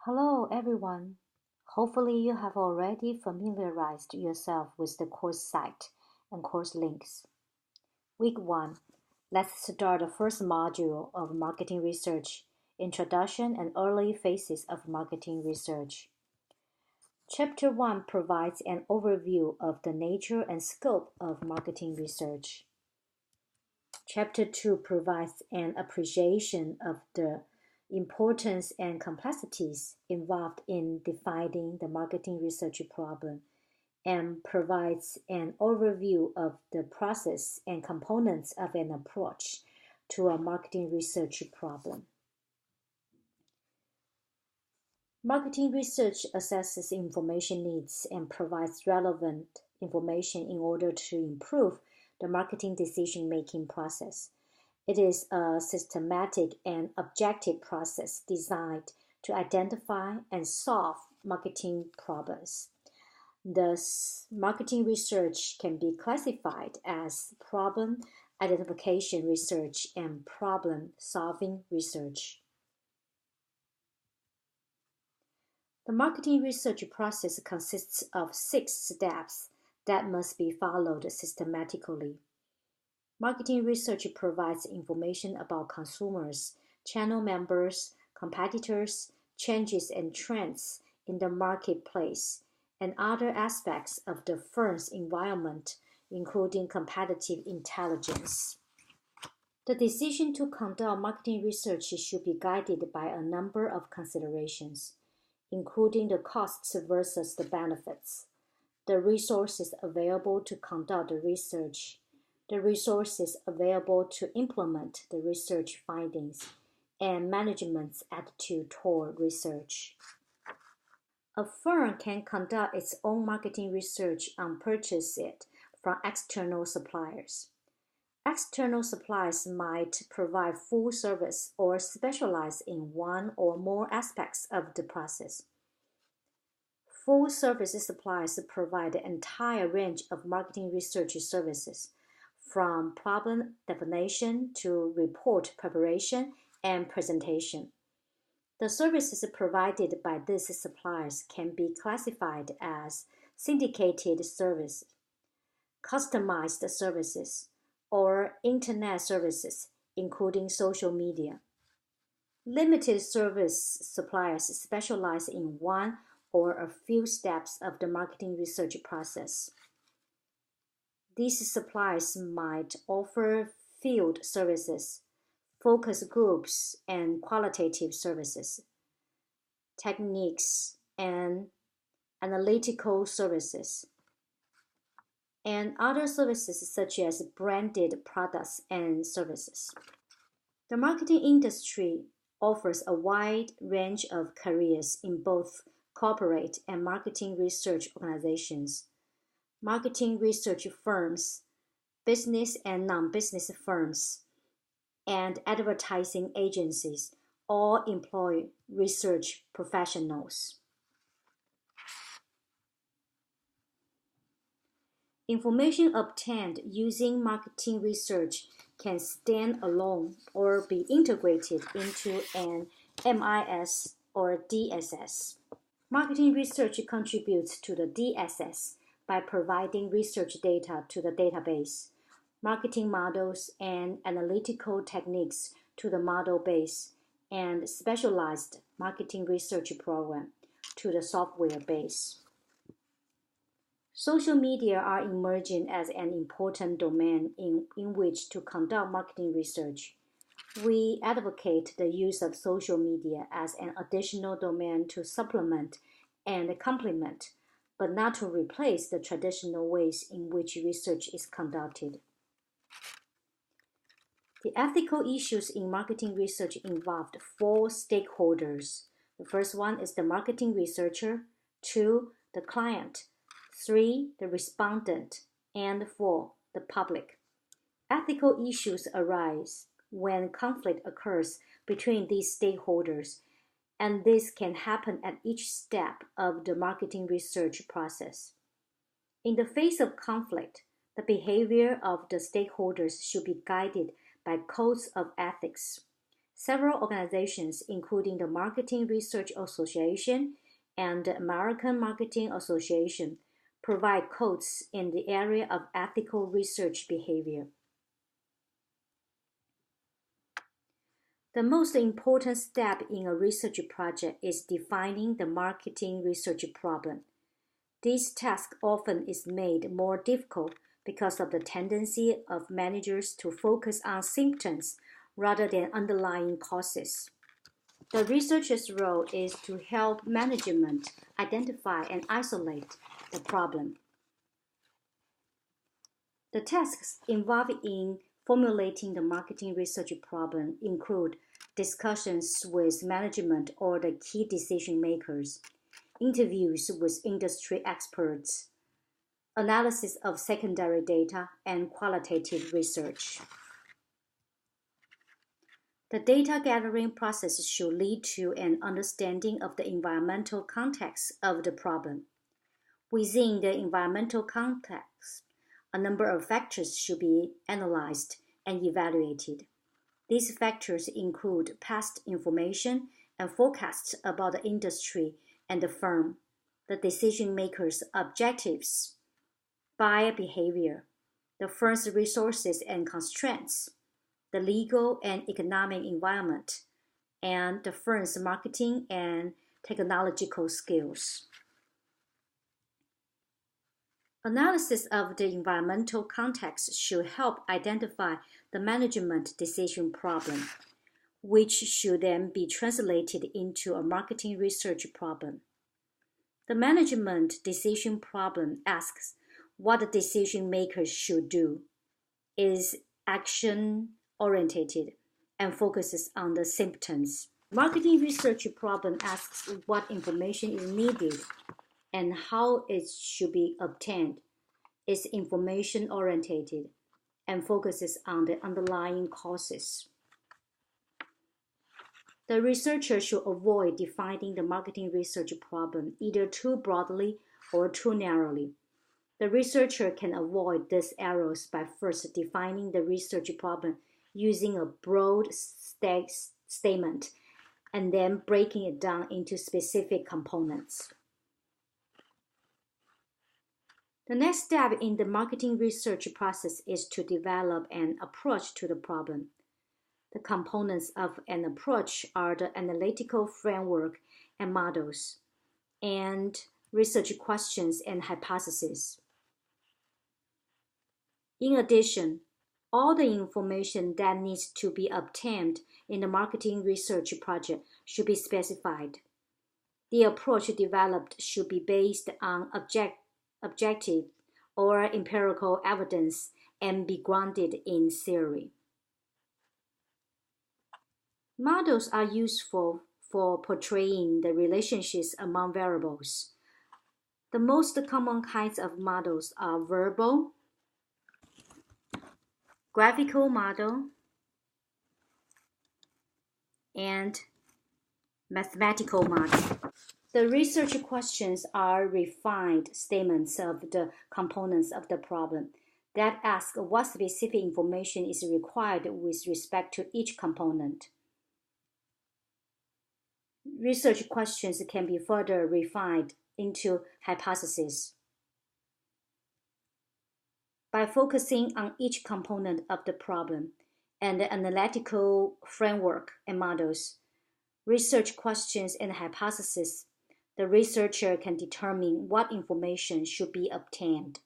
Hello, everyone. Hopefully, you have already familiarized yourself with the course site and course links. Week 1. Let's start the first module of Marketing Research, Introduction and Early Phases of Marketing Research. Chapter 1 provides an overview of the nature and scope of marketing research. Chapter 2 provides an appreciation of the importance and complexities involved in defining the marketing research problem and provides an overview of the process and components of an approach to a marketing research problem. Marketing research assesses information needs and provides relevant information in order to improve the marketing decision-making process. It is a systematic and objective process designed to identify and solve marketing problems. Thus, marketing research can be classified as problem identification research and problem solving research. The marketing research process consists of 6 steps that must be followed systematically. Marketing research provides information about consumers, channel members, competitors, changes and trends in the marketplace, and other aspects of the firm's environment, including competitive intelligence. The decision to conduct marketing research should be guided by a number of considerations, including the costs versus the benefits, the resources available to conduct the research, the resources available to implement the research findings, and management's attitude toward research. A firm can conduct its own marketing research and purchase it from external suppliers. External suppliers might provide full service or specialize in one or more aspects of the process. Full service suppliers provide the entire range of marketing research services, from problem definition to report preparation and presentation. The services provided by these suppliers can be classified as syndicated services, customized services, or internet services, including social media. Limited service suppliers specialize in one or a few steps of the marketing research process. These suppliers might offer field services, focus groups, and qualitative services, techniques, and analytical services, and other services such as branded products and services. The marketing industry offers a wide range of careers in both corporate and marketing research organizations. Marketing research firms, business and non-business firms, and advertising agencies all employ research professionals. Information obtained using marketing research can stand alone or be integrated into an MIS or DSS. Marketing research contributes to the DSS by providing research data to the database, marketing models and analytical techniques to the model base, and specialized marketing research program to the software base. Social media are emerging as an important domain in which to conduct marketing research. We advocate the use of social media as an additional domain to supplement and complement, but not to replace the traditional ways in which research is conducted. The ethical issues in marketing research involved 4 stakeholders. The first one is the marketing researcher, 2, the client, 3, the respondent, and 4, the public. Ethical issues arise when conflict occurs between these stakeholders, and this can happen at each step of the marketing research process. In the face of conflict, the behavior of the stakeholders should be guided by codes of ethics. Several organizations, including the Marketing Research Association and the American Marketing Association, provide codes in the area of ethical research behavior. The most important step in a research project is defining the marketing research problem. This task often is made more difficult because of the tendency of managers to focus on symptoms rather than underlying causes. The researcher's role is to help management identify and isolate the problem. The tasks involved in formulating the marketing research problem include discussions with management or the key decision makers, interviews with industry experts, analysis of secondary data, and qualitative research. The data gathering process should lead to an understanding of the environmental context of the problem. Within the environmental context, a number of factors should be analyzed and evaluated. These factors include past information and forecasts about the industry and the firm, the decision makers' objectives, buyer behavior, the firm's resources and constraints, the legal and economic environment, and the firm's marketing and technological skills. Analysis of the environmental context should help identify the management decision problem, which should then be translated into a marketing research problem. The management decision problem asks what the decision makers should do, is action-oriented, and focuses on the symptoms. Marketing research problem asks what information is needed and how it should be obtained, is information-oriented, and focuses on the underlying causes. The researcher should avoid defining the marketing research problem either too broadly or too narrowly. The researcher can avoid these errors by first defining the research problem using a broad statement and then breaking it down into specific components. The next step in the marketing research process is to develop an approach to the problem. The components of an approach are the analytical framework and models, and research questions and hypotheses. In addition, all the information that needs to be obtained in the marketing research project should be specified. The approach developed should be based on objective or empirical evidence and be grounded in theory. Models are useful for portraying the relationships among variables. The most common kinds of models are verbal, graphical model, and mathematical model. The research questions are refined statements of the components of the problem that ask what specific information is required with respect to each component. Research questions can be further refined into hypotheses. By focusing on each component of the problem and the analytical framework and models, research questions and hypotheses, the researcher can determine what information should be obtained.